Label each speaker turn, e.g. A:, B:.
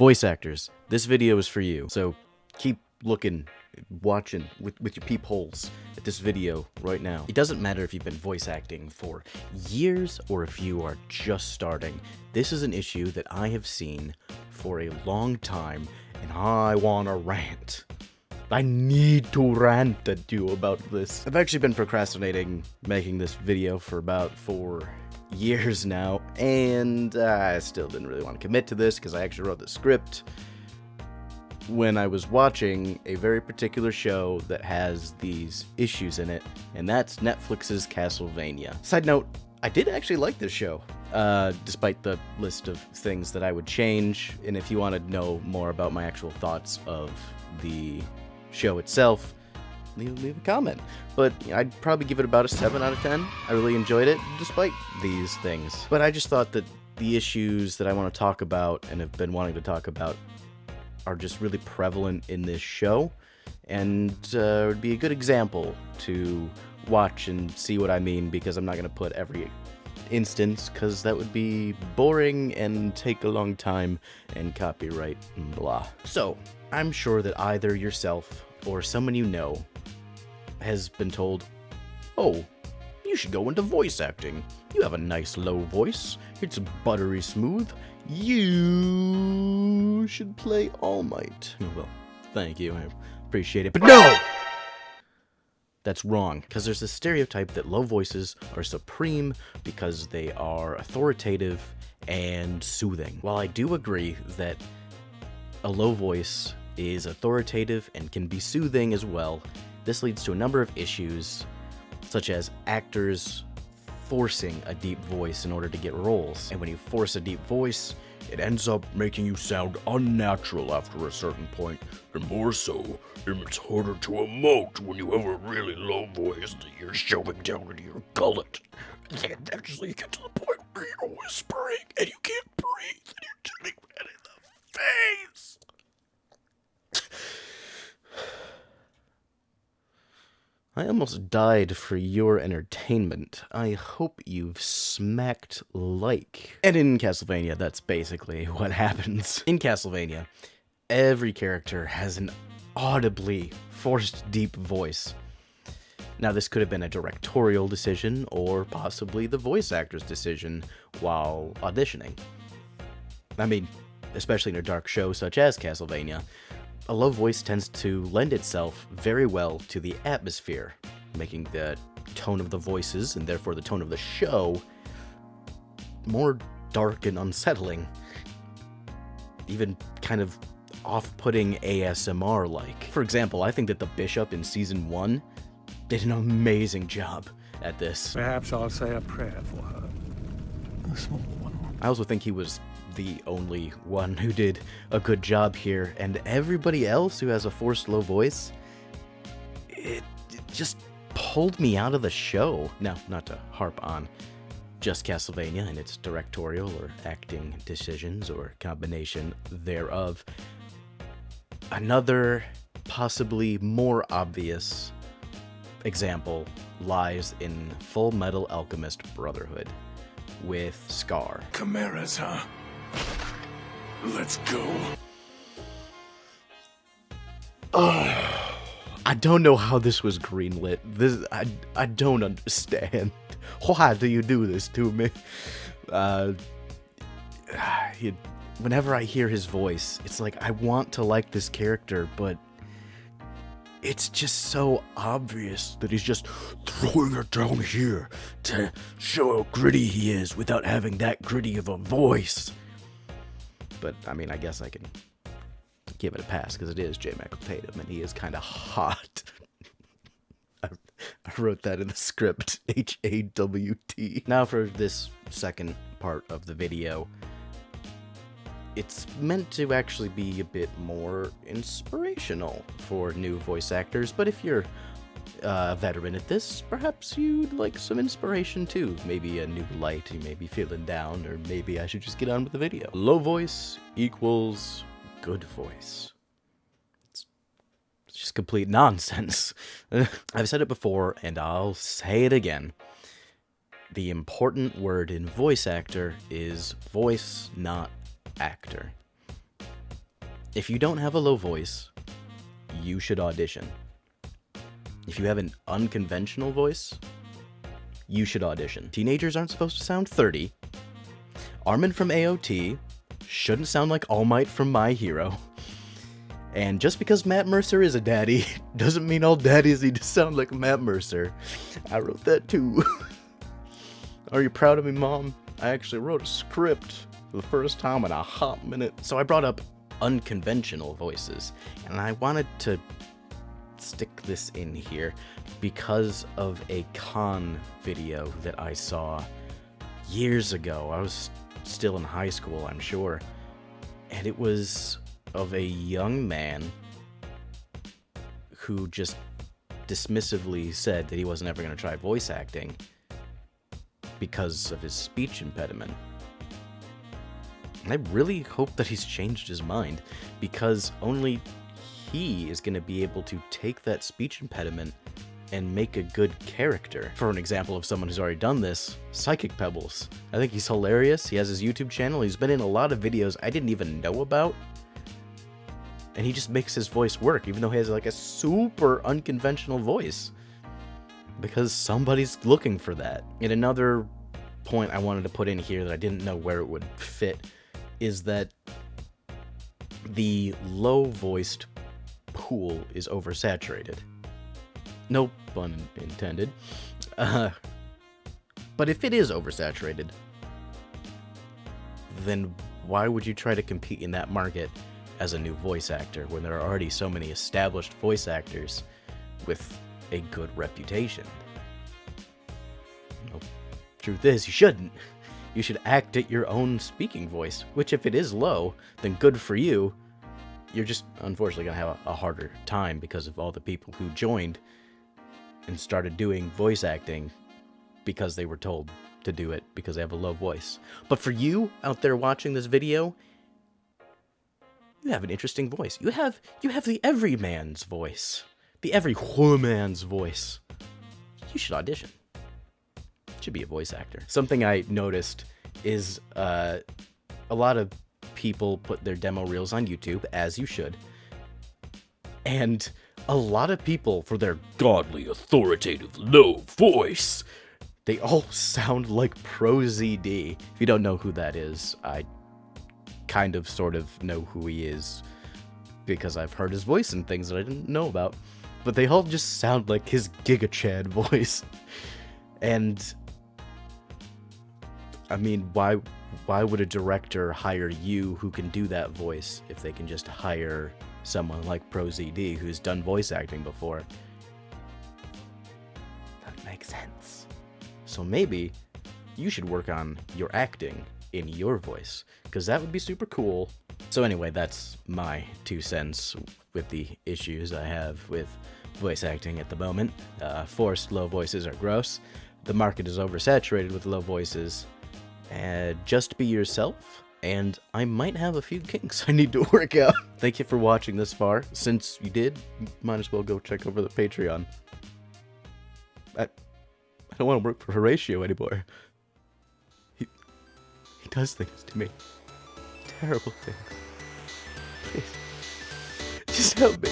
A: Voice actors, this video is for you. So keep looking, watching with your peepholes at this video right now. It doesn't matter if you've been voice acting for years or if you are just starting. This is an issue that I have seen for a long time, and I wanna rant. I need to rant at you about this. I've actually been procrastinating making this video for about 4 years now, and I still didn't really want to commit to this because I actually wrote the script when I was watching a very particular show that has these issues in it, and that's Netflix's Castlevania. Side note, I did actually like this show, despite the list of things that I would change, and if you want to know more about my actual thoughts of the show itself, leave a comment. But I'd probably give it about a 7 out of 10. I really enjoyed it, despite these things. But I just thought that the issues that I want to talk about and have been wanting to talk about are just really prevalent in this show, and it would be a good example to watch and see what I mean, because I'm not going to put every instance, because that would be boring and take a long time and copyright and blah. So, I'm sure that either yourself or someone you know has been told, oh, you should go into voice acting. You have a nice low voice. It's buttery smooth. You should play All Might. Oh, well, thank you. I appreciate it. But no! That's wrong, because there's this stereotype that low voices are supreme because they are authoritative and soothing. While I do agree that a low voice is authoritative and can be soothing as well, this leads to a number of issues, such as actors forcing a deep voice in order to get roles. And when you force a deep voice, it ends up making you sound unnatural after a certain point. And more so, it's harder to emote when you have a really low voice that you're shoving down into your gullet. And then eventually you get to the point where you're whispering and you can't breathe and you're turning red in the face. I almost died for your entertainment. I hope you've smacked like. And in Castlevania, that's basically what happens. In Castlevania, every character has an audibly forced deep voice. Now, this could have been a directorial decision, or possibly the voice actor's decision while auditioning. I mean, especially in a dark show such as Castlevania, a low voice tends to lend itself very well to the atmosphere, making the tone of the voices, and therefore the tone of the show, more dark and unsettling. Even kind of off-putting ASMR-like. For example, I think that the Bishop in Season 1 did an amazing job at this.
B: Perhaps I'll say a prayer for her. A small one.
A: I also think he was the only one who did a good job here, and everybody else who has a forced low voice, it just pulled me out of the show. Now, not to harp on just Castlevania and its directorial or acting decisions or combination thereof, another possibly more obvious example lies in Full Metal Alchemist Brotherhood with Scar.
B: Chimeras, huh? Let's go.
A: I don't know how this was greenlit. I don't understand. Why do you do this to me? Whenever I hear his voice, it's like I want to like this character, but it's just so obvious that he's just throwing it down here to show how gritty he is without having that gritty of a voice. But, I mean, I guess I can give it a pass, because it is J. Michael Tatum, and he is kind of hot. I wrote that in the script, H-A-W-T. Now for this second part of the video. It's meant to actually be a bit more inspirational for new voice actors, but if you're a veteran at this, perhaps you'd like some inspiration too. Maybe a new light, you may be feeling down, or maybe I should just get on with the video. Low voice equals good voice. It's just complete nonsense. I've said it before, and I'll say it again. The important word in voice actor is voice, not actor. If you don't have a low voice, you should audition. If you have an unconventional voice, you should audition. Teenagers aren't supposed to sound 30. Armin from AOT shouldn't sound like All Might from My Hero. And just because Matt Mercer is a daddy, doesn't mean all daddies need to sound like Matt Mercer. I wrote that too. Are you proud of me, Mom? I actually wrote a script for the first time in a hot minute. So I brought up unconventional voices, and I wanted to stick this in here because of a con video that I saw years ago. I was still in high school, I'm sure, and it was of a young man who just dismissively said that he wasn't ever going to try voice acting because of his speech impediment. And I really hope that he's changed his mind, because only he is going to be able to take that speech impediment and make a good character. For an example of someone who's already done this, Psychic Pebbles. I think he's hilarious. He has his YouTube channel. He's been in a lot of videos I didn't even know about. And he just makes his voice work, even though he has like a super unconventional voice. Because somebody's looking for that. And another point I wanted to put in here that I didn't know where it would fit is that the low-voiced pool is oversaturated. No pun intended. But if it is oversaturated, then why would you try to compete in that market as a new voice actor when there are already so many established voice actors with a good reputation? Well, truth is, you shouldn't. You should act at your own speaking voice, which if it is low, then good for you. You're just unfortunately going to have a harder time because of all the people who joined and started doing voice acting because they were told to do it because they have a low voice. But for you out there watching this video, you have an interesting voice. You have the everyman's voice. The every woman's voice. You should audition. Should be a voice actor. Something I noticed is a lot of people put their demo reels on YouTube, as you should. And a lot of people, for their godly, authoritative, low voice, they all sound like Pro ZD. If you don't know who that is, I kind of sort of know who he is because I've heard his voice and things that I didn't know about. But they all just sound like his Giga Chad voice. And I mean, why would a director hire you who can do that voice if they can just hire someone like Pro ZD who's done voice acting before? That makes sense. So maybe you should work on your acting in your voice, because that would be super cool. So anyway, that's my 2 cents with the issues I have with voice acting at the moment. Forced low voices are gross. The market is oversaturated with low voices. Just be yourself, and I might have a few kinks I need to work out. Thank you for watching this far. Since you did, you might as well go check over the Patreon. I don't want to work for Horatio anymore. He does things to me. Terrible things. Please, just help me.